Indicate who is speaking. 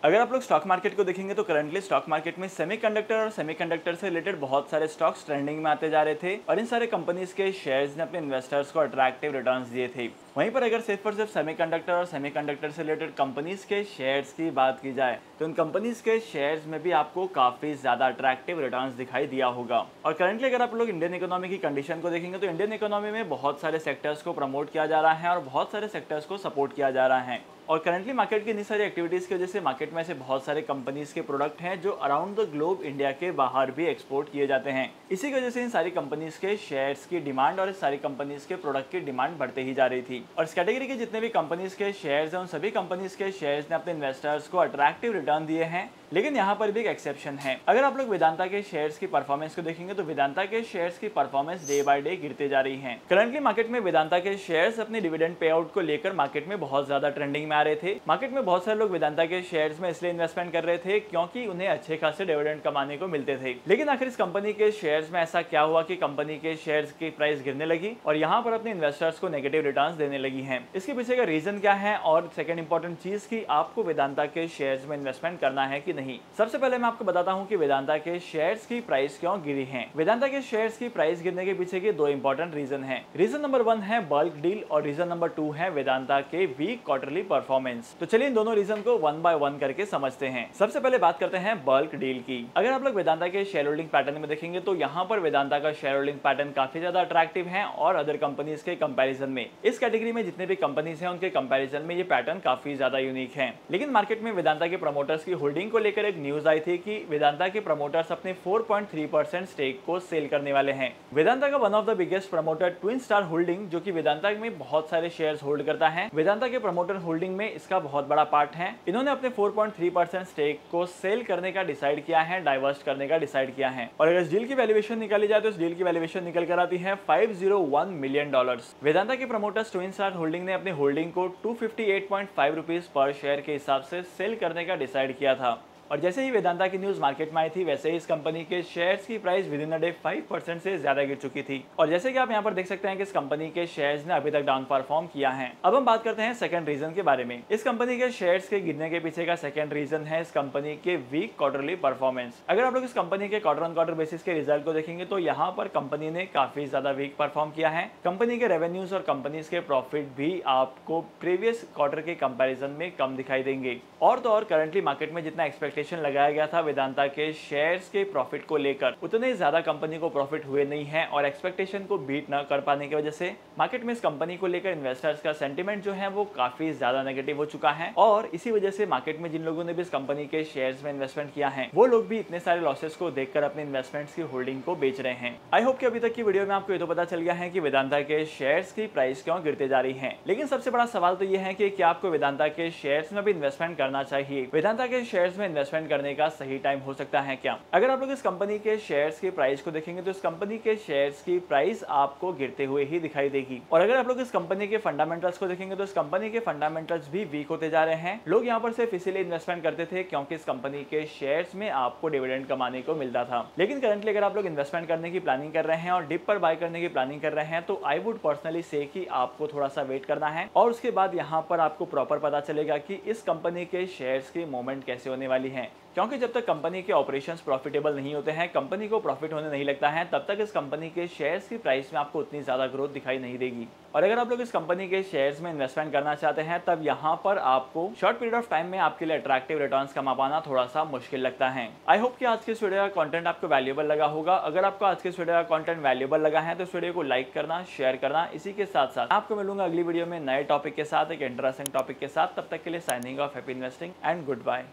Speaker 1: अगर आप लोग स्टॉक मार्केट को देखेंगे तो करंटली स्टॉक मार्केट में सेमीकंडक्टर और सेमीकंडक्टर से रिलेटेड बहुत सारे स्टॉक्स ट्रेंडिंग में आते जा रहे थे और इन सारे कंपनीज के शेयर्स ने अपने इन्वेस्टर्स को अट्रैक्टिव रिटर्न्स दिए थे। वहीं पर अगर सिर्फ और सिर्फ सेमीकंडक्टर और सेमीकंडक्टर से रिलेटेड कंपनीज के शेयर्स की बात की जाए तो उन कंपनीज के शेयर्स में भी आपको काफी ज्यादा अट्रैक्टिव रिटर्न्स दिखाई दिया होगा। और करंटली अगर आप लोग इंडियन इकोनॉमी की कंडीशन को देखेंगे तो इंडियन इकोनॉमी में बहुत सारे सेक्टर्स को प्रमोट किया जा रहा है और बहुत सारे सेक्टर्स को सपोर्ट किया जा रहा है। और करंटली मार्केट की इतनी सारी एक्टिविटीज की वजह से मार्केट में ऐसे बहुत सारे कंपनीज के प्रोडक्ट हैं जो अराउंड द ग्लोब इंडिया के बाहर भी एक्सपोर्ट किए जाते हैं। इसी की वजह से इन सारी कंपनीज के शेयर्स की डिमांड और इस सारी कंपनीज के प्रोडक्ट की डिमांड बढ़ते ही जा रही थी। और इस कैटेगरी के जितने भी कंपनीज के शेयर्स हैं उन सभी कंपनीज के शेयर्स ने अपने इन्वेस्टर्स को अट्रैक्टिव रिटर्न दिए हैं। लेकिन यहाँ पर भी एक एक्सेप्शन है। अगर आप लोग वेदांता के शेयर्स की परफॉर्मेंस को देखेंगे तो वेदांता के शेयर्स की परफॉर्मेंस डे बाय डे गिरते जा रही है। करंटली मार्केट में वेदांता के शेयर्स अपने डिविडेंड पे आउट को लेकर मार्केट में बहुत ज्यादा ट्रेंडिंग में आ रहे थे। मार्केट में बहुत सारे लोग वेदांता के शेयर्स में इसलिए इन्वेस्टमेंट कर रहे थे क्योंकि उन्हें अच्छे खासे डिविडेंड कमाने को मिलते थे। लेकिन आखिर इस कंपनी के शेयर्स में ऐसा क्या हुआ कि कंपनी के शेयर्स की प्राइस गिरने लगी और यहाँ पर अपने इन्वेस्टर्स को नेगेटिव रिटर्न्स देने लगी है। इसके पीछे का रीजन क्या है और सेकंड इंपॉर्टेंट चीज की आपको वेदांता के शेयर्स में इन्वेस्टमेंट करना है कि नहीं। सबसे पहले मैं आपको बताता हूं कि वेदांता के शेयर्स की प्राइस क्यों गिरी है। वेदांता के शेयर्स की प्राइस गिरने के पीछे के दो इंपॉर्टेंट रीजन हैं। रीजन नंबर 1 है बल्क डील और रीजन नंबर 2 है वेदांता के वीक क्वार्टरली परफॉर्मेंस। तो चलिए इन दोनों रीजन को वन बाय वन करके समझते हैं। सबसे पहले बात करते हैं बल्क डील की। अगर आप लोग वेदांता के शेयर होल्डिंग पैटर्न में देखेंगे तो यहाँ पर वेदांता का शेयर होल्डिंग पैटर्न काफी ज्यादा अट्रैक्टिव है और अदर कंपनीज के कंपैरिजन में इस कैटेगरी में जितने भी कंपनीज हैं उनके कंपैरिजन में ये पैटर्न काफी ज्यादा यूनिक है। लेकिन मार्केट में वेदांता के प्रमोटर्स की होल्डिंग को लेकर एक न्यूज आई थी कि वेदांता के प्रमोटर्स अपने 4.3% स्टेक को सेल करने वाले हैं। वेदांता का one of the biggest promoter twin star holding जो कि वेदांता में बहुत सारे शेयर्स होल्ड करता है, वेदांता के प्रमोटर होल्डिंग में इसका बहुत बड़ा पार्ट है। इन्होंने अपने 4.3% स्टेक को सेल करने का डिसाइड किया है, डाइवर्स्ट करने का डिसाइड किया है। और अगर इस डील की वैल्यूएशन निकाली जाए तो इस डील की वैल्यूएशन निकल कर आती है $501 मिलियन। वेदांता के प्रमोटर्स ट्विन स्टार होल्डिंग ने अपने होल्डिंग को 258.5 रुपीज पर शेयर के हिसाब से सेल करने का डिसाइड किया था। और जैसे ही वेदांता की न्यूज मार्केट में आई थी वैसे ही इस कंपनी के शेयर्स की price with in a day 5% से ज्यादा गिर चुकी थी। और जैसे कि आप यहाँ पर देख सकते हैं कि इस कंपनी के शेयर्स ने अभी तक डाउन परफॉर्म किया है। अब हम बात करते हैं सेकंड रीजन के बारे में। इस कंपनी के शेयर्स के गिरने के पीछे का सेकंड रीजन है इस कंपनी के वीक क्वार्टरली परफॉर्मेंस। अगर आप लोग इस कंपनी के क्वार्टर ऑन क्वार्टर बेसिस के रिजल्ट को देखेंगे तो यहाँ पर कंपनी ने काफी ज्यादा वीक परफॉर्म किया है। कंपनी के रेवेन्यूज और कंपनीज के प्रॉफिट भी आपको प्रीवियस क्वार्टर के कंपेरिजन में कम दिखाई देंगे। और तो और करंटली मार्केट में जितना एक्सपेक्टेशन लगाया गया था वेदांता के शेयर्स के प्रॉफिट को लेकर उतने ज्यादा कंपनी को प्रॉफिट हुए नहीं है और एक्सपेक्टेशन को बीट न कर पाने की वजह से मार्केट में इस कंपनी को लेकर इन्वेस्टर्स का सेंटीमेंट जो है वो काफी ज्यादा नेगेटिव हो चुका है। और इसी वजह से मार्केट में जिन लोगों ने भी इस कंपनी के शेयर्स में इन्वेस्टमेंट किया है वो लोग भी इतने सारे लॉसेस को देखकर अपने इन्वेस्टमेंट्स की होल्डिंग को बेच रहे हैं। आई होप कि अभी तक की वीडियो में आपको ये तो पता चल गया है कि वेदांता के शेयर्स की प्राइस क्यों गिरते जा रही है। लेकिन सबसे बड़ा सवाल तो ये है कि क्या आपको वेदांता के शेयर्स में भी इन्वेस्टमेंट करना चाहिए। वेदांता के शेयर्स में इन्वेस्टमेंट करने का सही टाइम हो सकता है क्या? अगर आप लोग इस कंपनी के शेयर्स की प्राइस को देखेंगे तो इस कंपनी के शेयर्स की प्राइस आपको गिरते हुए ही दिखाई देगी। और अगर आप लोग इस कंपनी के फंडामेंटल्स को देखेंगे तो इस कंपनी के फंडामेंटल्स भी वीक होते जा रहे हैं। लोग यहाँ पर सिर्फ इसीलिए इन्वेस्टमेंट करते थे क्योंकि इस कंपनी के शेयर्स में आपको डिविडेंड कमाने को मिलता था। लेकिन करंटली अगर आप लोग इन्वेस्टमेंट करने की प्लानिंग कर रहे हैं और डिप पर बाय करने की प्लानिंग कर रहे हैं तो आई वुड पर्सनली से कि आपको थोड़ा सा वेट करना है और उसके बाद यहाँ पर आपको प्रॉपर पता चलेगा कि इस कंपनी के शेयर्स की मूवमेंट कैसे होने वाली है। क्योंकि जब तक कंपनी के ऑपरेशंस प्रॉफिटेबल नहीं होते हैं, कंपनी को प्रॉफिट होने नहीं लगता है, तब तक इस कंपनी के शेयर्स की प्राइस में आपको उतनी ज्यादा ग्रोथ दिखाई नहीं देगी। और अगर आप लोग इस कंपनी के शेयर्स में इन्वेस्टमेंट करना चाहते हैं तब यहाँ पर आपको शॉर्ट पीरियड ऑफ टाइम में आपके लिए अट्रैक्टिव रिटर्न्स कमा पाना थोड़ा सा मुश्किल लगता है। आई होप कि आज के इस वीडियो का कंटेंट आपको वैल्यूएबल लगा होगा। अगर आपको आज के इस वीडियो का कंटेंट वैल्यूएबल लगा है तो इस वीडियो को लाइक करना, शेयर करना। इसी के साथ साथ आपको मिलूंगा अगली वीडियो में नए टॉपिक के साथ, एक इंटरेस्टिंग टॉपिक के साथ। तब तक के लिए signing off, happy investing and good bye.